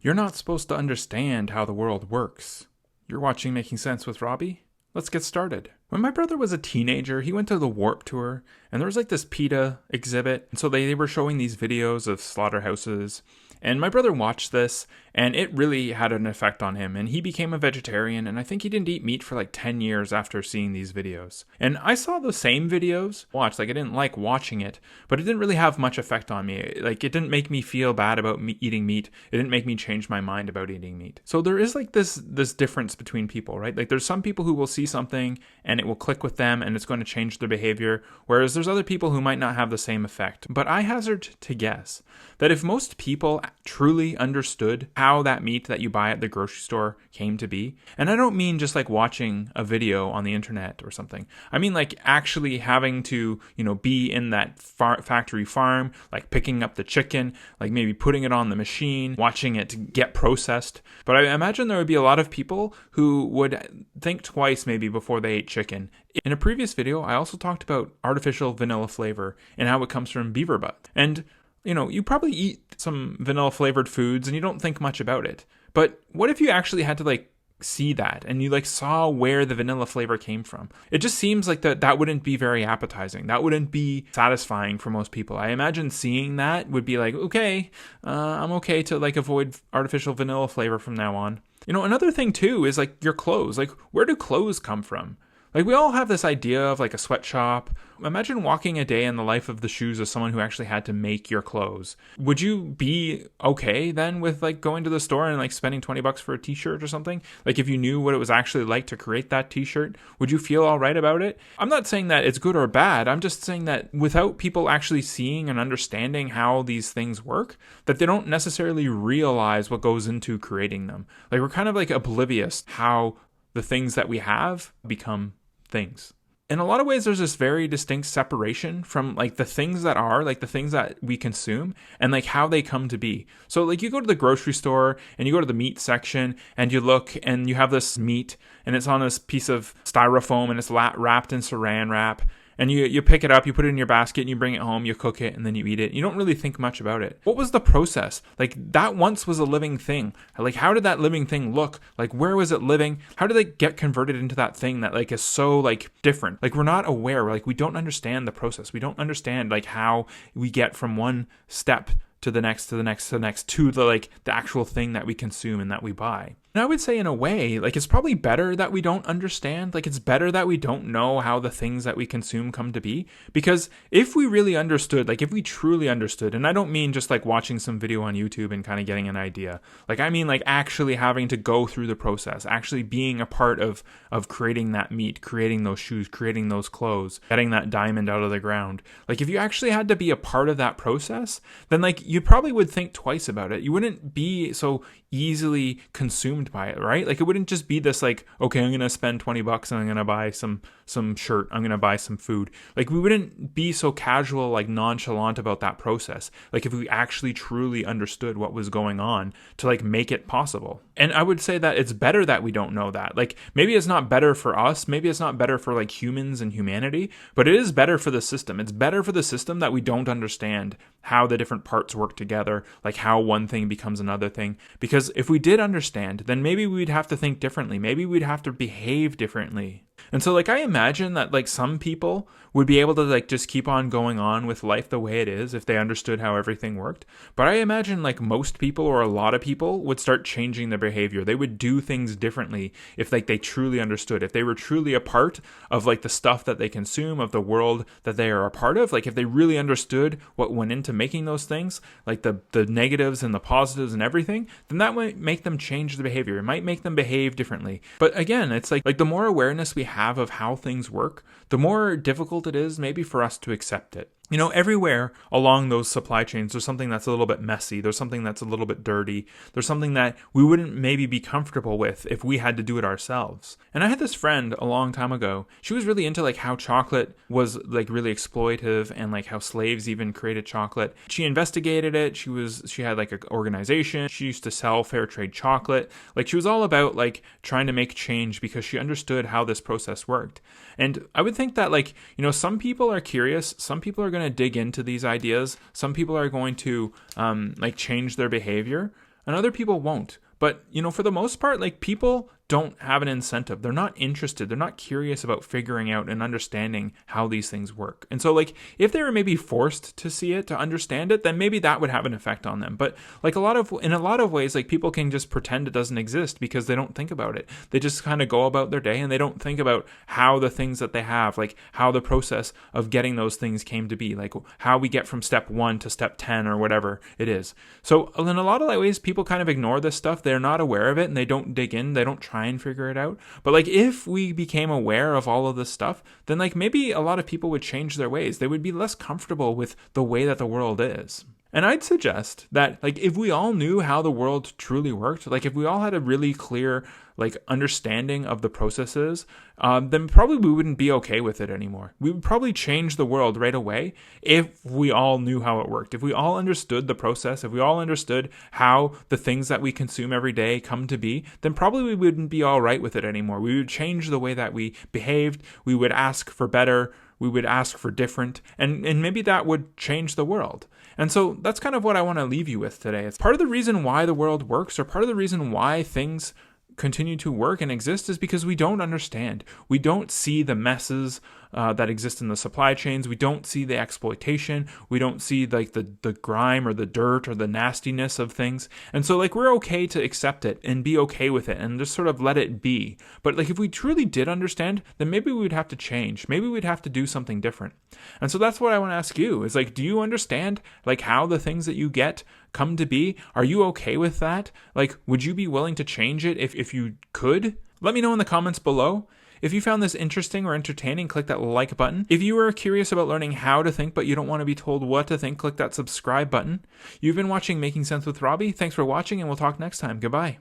You're not supposed to understand how the world works. You're watching Making Sense with Robbie? Let's get started. When my brother was a teenager, he went to the Warp Tour, and there was like this PETA exhibit. And so they were showing these videos of slaughterhouses. And my brother watched this, and it really had an effect on him. And he became a vegetarian, and I think he didn't eat meat for like 10 years after seeing these videos. And I saw the same videos, I didn't like watching it, but it didn't really have much effect on me. Like, it didn't make me feel bad about eating meat. It didn't make me change my mind about eating meat. So there is like this difference between people, right? Like, there's some people who will see something, and it will click with them, and it's going to change their behavior, whereas there's other people who might not have the same effect. But I hazard to guess that if most people truly understood how that meat that you buy at the grocery store came to be, and I don't mean just like watching a video on the internet or something, I mean like actually having to, be in that factory farm, like picking up the chicken, like maybe putting it on the machine, watching it get processed. But I imagine there would be a lot of people who would think twice maybe before they ate chicken. In a previous video, I also talked about artificial vanilla flavor and how it comes from beaver butts. And you probably eat some vanilla flavored foods and you don't think much about it. But what if you actually had to see that and you saw where the vanilla flavor came from? It just seems like that wouldn't be very appetizing. That wouldn't be satisfying for most people. I imagine seeing that would be like, okay, I'm okay to avoid artificial vanilla flavor from now on. Another thing too is your clothes. Where do clothes come from? We all have this idea of a sweatshop. Imagine walking a day in the life of the shoes of someone who actually had to make your clothes. Would you be okay then with going to the store and spending $20 for a t-shirt or something? If you knew what it was actually like to create that t-shirt, would you feel all right about it? I'm not saying that it's good or bad. I'm just saying that without people actually seeing and understanding how these things work, that they don't necessarily realize what goes into creating them. We're kind of oblivious how the things that we have become things. In a lot of ways, there's this very distinct separation from the things that are the things that we consume and how they come to be. So you go to the grocery store and you go to the meat section and you look and you have this meat and it's on this piece of styrofoam and it's wrapped in saran wrap. And you pick it up, you put it in your basket, and you bring it home, you cook it, and then you eat it. You don't really think much about it. What was the process? That once was a living thing. How did that living thing look? Where was it living? How did it get converted into that thing that, is so, different? We're not aware. We don't understand the process. We don't understand, how we get from one step to the next, to the next, to the next, to the actual thing that we consume and that we buy. And I would say in a way, it's probably better that we don't understand. It's better that we don't know how the things that we consume come to be. Because if we really understood, if we truly understood, and I don't mean just watching some video on YouTube and kind of getting an idea. I mean actually having to go through the process, actually being a part of creating that meat, creating those shoes, creating those clothes, getting that diamond out of the ground. If you actually had to be a part of that process, then you probably would think twice about it. You wouldn't be so easily consumed by it, right? It wouldn't just be this okay, I'm gonna spend $20 and I'm gonna buy some shirt, I'm gonna buy some food. We wouldn't be so casual, nonchalant about that process. If we actually truly understood what was going on to make it possible. And I would say that it's better that we don't know that. Maybe it's not better for us, maybe it's not better for humans and humanity, but it is better for the system. It's better for the system that we don't understand how the different parts work together, how one thing becomes another thing. Because if we did understand, then maybe we'd have to think differently. Maybe we'd have to behave differently. And so I imagine that some people would be able to just keep on going on with life the way it is if they understood how everything worked. But I imagine most people or a lot of people would start changing their behavior. They would do things differently if they truly understood. If they were truly a part of the stuff that they consume, of the world that they are a part of. If they really understood what went into making those things, the negatives and the positives and everything, then that might make them change their behavior. It might make them behave differently. But again, it's the more awareness we have of how things work, the more difficult it is maybe for us to accept it. Everywhere along those supply chains, there's something that's a little bit messy. There's something that's a little bit dirty. There's something that we wouldn't maybe be comfortable with if we had to do it ourselves. And I had this friend a long time ago. She was really into how chocolate was really exploitative and how slaves even created chocolate. She investigated it. She had an organization. She used to sell fair trade chocolate. She was all about trying to make change because she understood how this process worked. And I would think that some people are curious. Some people are going to dig into these ideas. Some people are going to change their behavior. and other people won't. But, for the most part, like, people don't have an incentive. They're not interested. They're not curious about figuring out and understanding how these things work. And so, like, if they were maybe forced to see it, to understand it, then maybe that would have an effect on them. But, like, in a lot of ways, like, people can just pretend it doesn't exist because they don't think about it. They just kind of go about their day and they don't think about how the things that they have, like, how the process of getting those things came to be, like, how we get from step 1 to step 10 or whatever it is. So, in a lot of ways, people kind of ignore this stuff. They're not aware of it and they don't dig in. They don't try and figure it out. But, like, if we became aware of all of this stuff, then, like, maybe a lot of people would change their ways. They would be less comfortable with the way that the world is. And I'd suggest that, like, if we all knew how the world truly worked, like, if we all had a really clear, like, understanding of the processes, then probably we wouldn't be okay with it anymore. We would probably change the world right away if we all knew how it worked. If we all understood the process, if we all understood how the things that we consume every day come to be, then probably we wouldn't be all right with it anymore. We would change the way that we behaved. We would ask for better. We would ask for different, and maybe that would change the world. And so that's kind of what I want to leave you with today. It's part of the reason why the world works, or part of the reason why things continue to work and exist, is because we don't understand. We don't see the messes that exist in the supply chains. We don't see the exploitation. We don't see, like, the grime or the dirt or the nastiness of things. And so, like, we're okay to accept it and be okay with it and just sort of let it be. But, like, if we truly did understand, then maybe we would have to change. Maybe we'd have to do something different. And so that's what I want to ask you is, like, do you understand, like, how the things that you get come to be? Are you okay with that? Like, would you be willing to change it if you could? Let me know in the comments below. If you found this interesting or entertaining, click that like button. If you are curious about learning how to think but you don't want to be told what to think, click that subscribe button. You've been watching Making Sense with Robbie. Thanks for watching, and we'll talk next time. Goodbye.